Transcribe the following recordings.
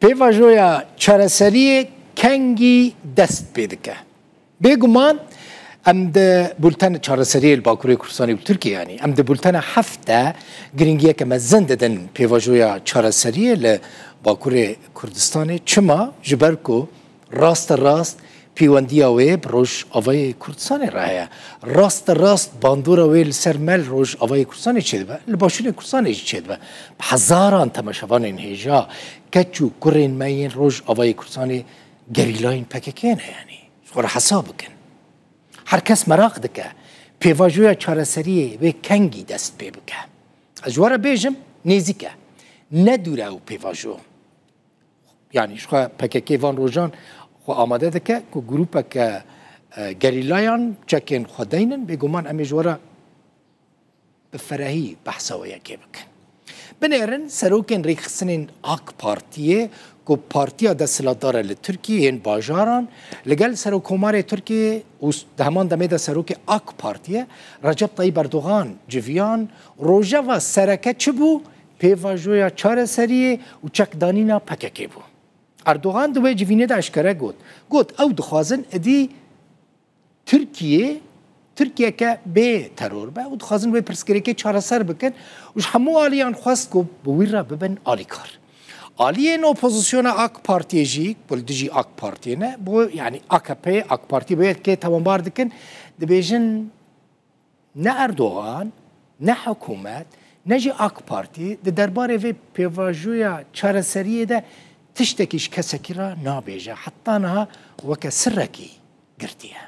پیواژویا چارەسەری کنگی دەست پێ دکە بێگومان ئەم بولتەنە چارەسەری باکووری کوردستانی و تورکیانی ئەم بولتەنە هەفتە گرنگیەکە مەزن دەدەن پیواژویا چارەسەریە لە باکووری کوردستانی چما ji ber ku rast rast pîwendiya wê bi Rojavayê Kurdistanê re heye. Rast rast bandora wê li ser mel Rojavayê Kurdistanê çê dibe, li başûrê Kurdistanê jî çê dibe. Bi hezaran temeşevanên hêja keç û kurên me yên Rojavayê Kurdistanê gerîlayên PKK ne yanî. Xwe re hesa bikin. Her kes merak dike pêvajoya çareseriyê wê kengî dest pê bike. Ez ji were bêjim nêzik e. Ne dûre ew pêvajo. Yani şu PKK van rojan xwe amade dike ku grupeke gerîlayan çekên xwe deynin bêguman em ê ji were bi ferehî behsa wê yekê bikin. Binêrin serokên rêxistinên AK Partiyê ku Partiya Desthilatdar li Tirkiyê yên bajaran li gel Serokkomarê Tirkiyê û di heman demê de serokê AK Partiyê Recep Tayyip Erdogan civiyan rojeva sereke çi bû? Pêvajoya çareseriyê û çekdanîna PKK bû. Erdogan di wê civînê de eşkere got. Got ew dixwazin êdî Tirkiyeke bê teror be û dixwazin wê pirsgirêkê çareser bikin û ji hemû aliyan xwest ku bi wî re bibin alîkar. Aliyên opozisyona AK Partiyê jî dijî AK Partiyê ne bu yani AKP AK Partî bi yekê temambar dikin dibêjin ne Erdogan ne hikûmet ne jî AK Partî di derbarê vê pêvajoya çareseriyê de tiştekî ji kesekî re nabêje heta niha weke sirrekî girtiye.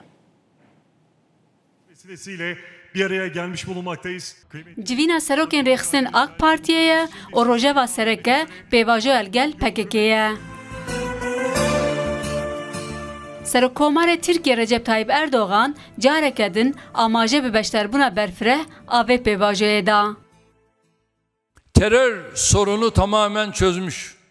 Vesilesiyle bir araya gelmiş bulunmaktayız. Civîna serokên rêxistin AK Partiyê ye û rojeva sereke pêvajoya gel PKK ye. Serokkomarê Tirkiye Recep Tayyip Erdogan careke din amaje bi beşderbûna berfireh a vê pêvajoyê da. Terör sorunu tamamen çözmüş.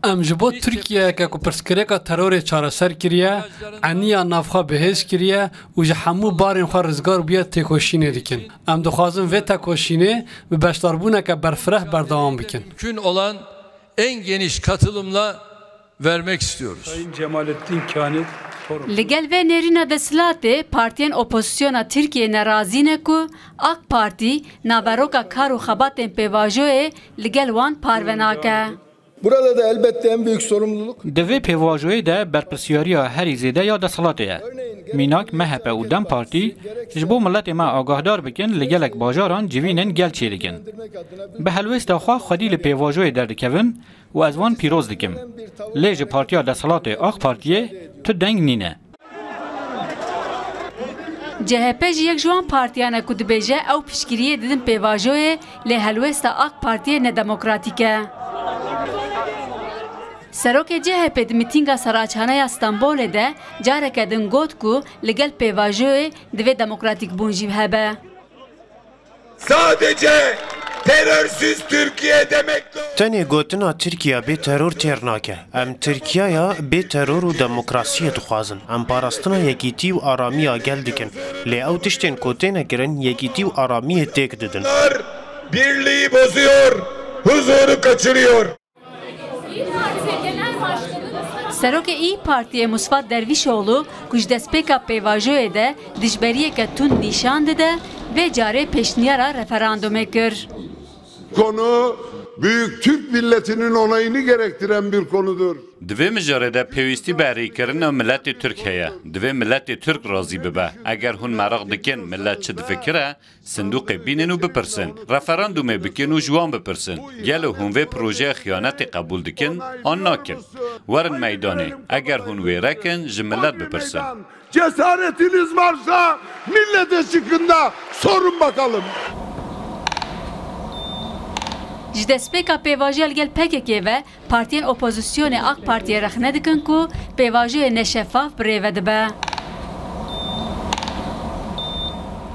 Em ji bo Tirkiyeyeke ku pirsgirêka terorê çareser kiriye, eniya navxwe bihêz kiriye û ji hemû barên xwe rizgar bûye têkoşînê dikin. Em dixwazin vê têkoşînê bi beşdarbûneke berfireh berdewam bikin. Mümkün olan en geniş katılımla vermek istiyoruz. Sayın Cemalettin Kani Li gel vê nêrîna desthilatê partiyên opozisyona Tirkiye nerazî ne ku AK Partî naveroka kar û xebatên pêvajoyê li gel wan parve nake. Burada da elbette en büyük sorumluluk. Devê pêvajoyê de berpirsiyariya herî zêde ya desthilatê ye. Mînak MHP û Dem Partî ji bo milletê me agahdar bikin li gelek bajaran civînên gel çê dikin. Bi helwêsta xwe xwedî li pêvajoyê derdikevin û ez wan pîroz dikim. Lê ji Partiya Desthilatê AK Partiyê tu deng nîne. CHP ji yek ji wan partiyan e ku dibêje ew piştgiriyê didin pêvajoyê lê helwêsta AK Partiyê nedemokratîk e. Serokê CHP di mîtînga Saraçhaneya Stenbolê de careke din got ku li gel pêvajoyê divê demokratîk bûn jî hebe. Sadece terörsüz Türkiye demek. Tenê gotina Tirkiye bê teror têr nake. Em Tirkiyaya bê teror û demokrasiyê dixwazin. Em parastina yekîtî û aramiya gel dikin. Lê ew tiştên ku têne kirin yekîtî û aramiyê têk didin. Birliği bozuyor, huzuru kaçırıyor. Serokê İYİ Partiye Musvat Dervişoğlu ku ji destpêka pêvajoyê de dijberiyeke tund nîşan dide vê carê pêşniyara referandumê kir. Konu büyük Türk milletinin onayını gerektiren bir konudur. Divê mijarê de pêwîstî berîkirina milletê Türk heye. Divê milletê Türk razî bibe. Eger hûn merak dikin millet çi difikire, sindûqê bînin û bipirsin. Referandumê bikin û ji wan bipirsin. Gelê hûn vê projeyê xiyanetê qebûl dikin, an nakin. Werin meydanê. Eger hûn wê rekin, ji millet bipirsin. Cesaretiniz varsa millete çıkın da sorun bakalım. Ji destpêka pêvajoya li gel PKK ve partiyên opozisyonê AK Partiyê rexne dikin ku pêvajoyê neşeffaf bi rêve dibe.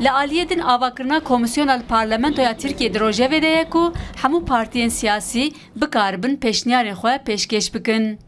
Li aliyê din avakirina Komisyona li Parlamentoya Tirkiye di rojevê de ye ku hemû partiyên siyasî bikaribin pêşniyarên xwe pêşkêş bikin.